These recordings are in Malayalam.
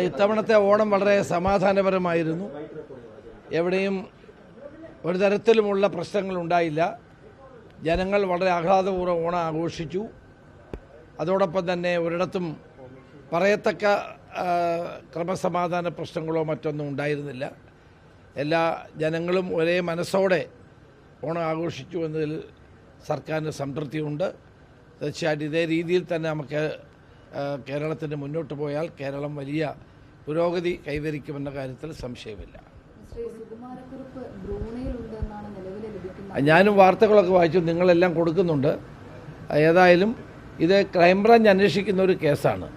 ഇത്തവണത്തെ ഓണം വളരെ സമാധാനപരമായിരുന്നു. എവിടെയും ഒരു തരത്തിലുമുള്ള പ്രശ്നങ്ങളുണ്ടായില്ല. ജനങ്ങൾ വളരെ ആഹ്ലാദപൂർവ്വം ഓണം ആഘോഷിച്ചു. അതോടൊപ്പം തന്നെ ഒരിടത്തും പറയത്തക്ക ക്രമസമാധാന പ്രശ്നങ്ങളോ മറ്റൊന്നും ഉണ്ടായിരുന്നില്ല. എല്ലാ ജനങ്ങളും ഒരേ മനസ്സോടെ ഓണം ആഘോഷിച്ചു എന്നതിൽ സർക്കാരിന് സംതൃപ്തിയുണ്ട്. തീർച്ചയായിട്ടും ഇതേ രീതിയിൽ തന്നെ നമുക്ക് കേരളത്തിന് മുന്നോട്ട് പോയാൽ കേരളം വലിയ പുരോഗതി കൈവരിക്കുമെന്ന കാര്യത്തിൽ സംശയമില്ല. ഞാനും വാർത്തകളൊക്കെ വായിച്ചു, നിങ്ങളെല്ലാം കൊടുക്കുന്നുണ്ട്. ഏതായാലും ഇത് ക്രൈംബ്രാഞ്ച് അന്വേഷിക്കുന്ന ഒരു കേസാണ്.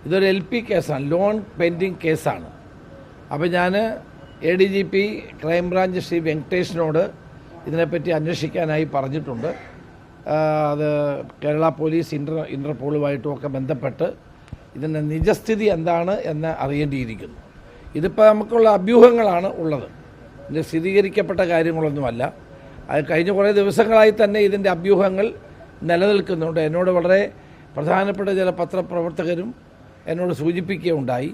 ഇതൊരു LP കേസാണ്, ലോൺ പെൻഡിങ് കേസാണ്. അപ്പോൾ ഞാൻ ADGP ക്രൈംബ്രാഞ്ച് ശ്രീ വെങ്കടേഷിനോട് ഇതിനെപ്പറ്റി അന്വേഷിക്കാനായി പറഞ്ഞിട്ടുണ്ട്. അത് കേരള പോലീസ് ഇൻ്റർപോളുമായിട്ടും ഒക്കെ ബന്ധപ്പെട്ട് ഇതിൻ്റെ നിജസ്ഥിതി എന്താണ് എന്ന് അറിയേണ്ടിയിരിക്കുന്നു. ഇതിപ്പോൾ നമുക്കുള്ള അഭ്യൂഹങ്ങളാണ് ഉള്ളത്, ഇത് സ്ഥിരീകരിക്കപ്പെട്ട കാര്യങ്ങളൊന്നുമല്ല. അത് കഴിഞ്ഞ കുറേ ദിവസങ്ങളായി തന്നെ ഇതിൻ്റെ അഭ്യൂഹങ്ങൾ നിലനിൽക്കുന്നുണ്ട്. എന്നോട് വളരെ പ്രധാനപ്പെട്ട ചില പത്രപ്രവർത്തകരും എന്നോട് സൂചിപ്പിക്കുകയുണ്ടായി.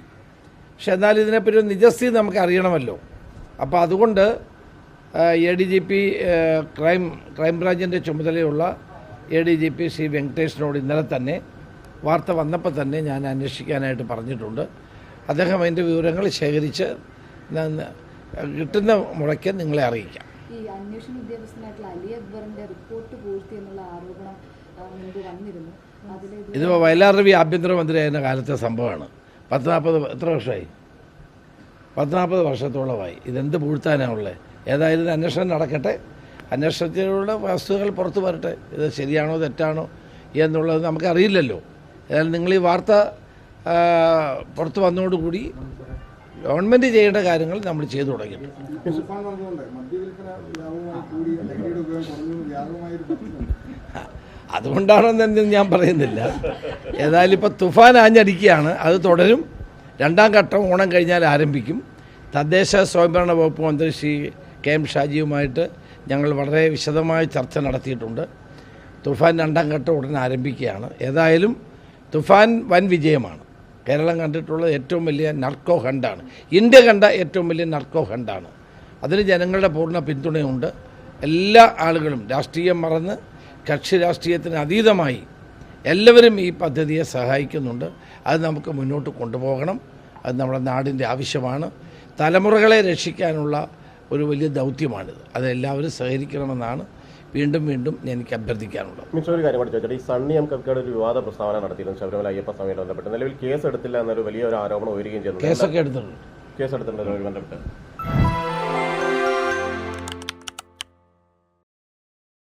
പക്ഷെ എന്നാൽ ഇതിനെപ്പറ്റി ഒരു നിജസ്ഥിതി നമുക്ക് അറിയണമല്ലോ. അപ്പോൾ അതുകൊണ്ട് ADGP ക്രൈംബ്രാഞ്ചിൻ്റെ ചുമതലയുള്ള ADGP ശ്രീ വെങ്കടേഷിനോട് ഇന്നലെ തന്നെ വാർത്ത വന്നപ്പോൾ തന്നെ ഞാൻ അന്വേഷിക്കാനായിട്ട് പറഞ്ഞിട്ടുണ്ട്. അദ്ദേഹം അതിൻ്റെ വിവരങ്ങൾ ശേഖരിച്ച് കിട്ടുന്ന മുറയ്ക്ക് നിങ്ങളെ അറിയിക്കാം. ഈ അന്വേഷണ ഉദ്യോഗസ്ഥനായിട്ടുള്ള അലി അക്ബറിന്റെ റിപ്പോർട്ട് പൂഴ്ത്തി എന്നുള്ള ആരോപണം മുൻപ് വന്നിരുന്നു. ഇത് വയലാർ രവി ആഭ്യന്തരമന്ത്രിയായിരുന്ന കാലത്തെ സംഭവമാണ്. 40 വർഷമായി, 40 വർഷത്തോളമായി. ഇതെന്ത് പൂഴ്ത്താനാണുള്ളത്? ഏതായാലും അന്വേഷണം നടക്കട്ടെ, അന്വേഷണത്തിലുള്ള വസ്തുതകൾ പുറത്തു വരട്ടെ. ഇത് ശരിയാണോ തെറ്റാണോ എന്നുള്ളത് നമുക്കറിയില്ലല്ലോ. ഏതായാലും നിങ്ങൾ ഈ വാർത്ത പുറത്തു വന്നതോടുകൂടി ഗവൺമെൻറ് ചെയ്യേണ്ട കാര്യങ്ങൾ നമ്മൾ ചെയ്തു തുടങ്ങിയിട്ടുണ്ട്. അതുകൊണ്ടാണെന്ന് ഞാൻ പറയുന്നില്ല. ഏതായാലും ഇപ്പോൾ തുഫാൻ ആഞ്ഞടിക്കുകയാണ്, അത് തുടരും. 2ാം ഘട്ടം ഓണം കഴിഞ്ഞാൽ ആരംഭിക്കും. തദ്ദേശ സ്വയംഭരണ വകുപ്പ് മന്ത്രി ശ്രീ KM ഷാജിയുമായിട്ട് ഞങ്ങൾ വളരെ വിശദമായ ചർച്ച നടത്തിയിട്ടുണ്ട്. തുഫാൻ 2ാം ഘട്ടം ഉടൻ ആരംഭിക്കുകയാണ്. ഏതായാലും തുഫാൻ വൻ വിജയമാണ്. കേരളം കണ്ടിട്ടുള്ള ഏറ്റവും വലിയ നർക്കോ ഹണ്ടാണ്, ഇന്ത്യ കണ്ട ഏറ്റവും വലിയ നർക്കോ ഹണ്ടാണ്. അതിന് ജനങ്ങളുടെ പൂർണ്ണ പിന്തുണയുണ്ട്. എല്ലാ ആളുകളും രാഷ്ട്രീയം മറന്ന് കക്ഷി രാഷ്ട്രീയത്തിന് അതീതമായി എല്ലാവരും ഈ പദ്ധതിയെ സഹായിക്കുന്നുണ്ട്. അത് നമുക്ക് മുന്നോട്ട് കൊണ്ടുപോകണം. അത് നമ്മുടെ നാടിൻ്റെ ആവശ്യമാണ്. തലമുറകളെ രക്ഷിക്കാനുള്ള ഒരു വലിയ ദൗത്യമാണിത്. അതെല്ലാവരും സഹകരിക്കണമെന്നാണ് വീണ്ടും വീണ്ടും എനിക്ക് അഭ്യർത്ഥിക്കാനുള്ളത്. ഒരു കാര്യം കൂടി ചോദിച്ചത്, ഈ സണ്ണി എം കൽക്കയുടെ ഒരു വിവാദ പ്രസ്താവന നടത്തിയിരുന്നു ശബരിമല അയ്യപ്പ സ്വാമിയുമായി ബന്ധപ്പെട്ട്. നിലവിൽ കേസ് എടുത്തില്ല എന്നൊരു വലിയൊരു ആരോപണം ഉയരുകയും ചെയ്യുന്നു. കേസൊക്കെ എടുത്തിട്ടുണ്ട്. കേസ് എടുത്തിട്ടുണ്ടല്ലോ ബന്ധപ്പെട്ട്.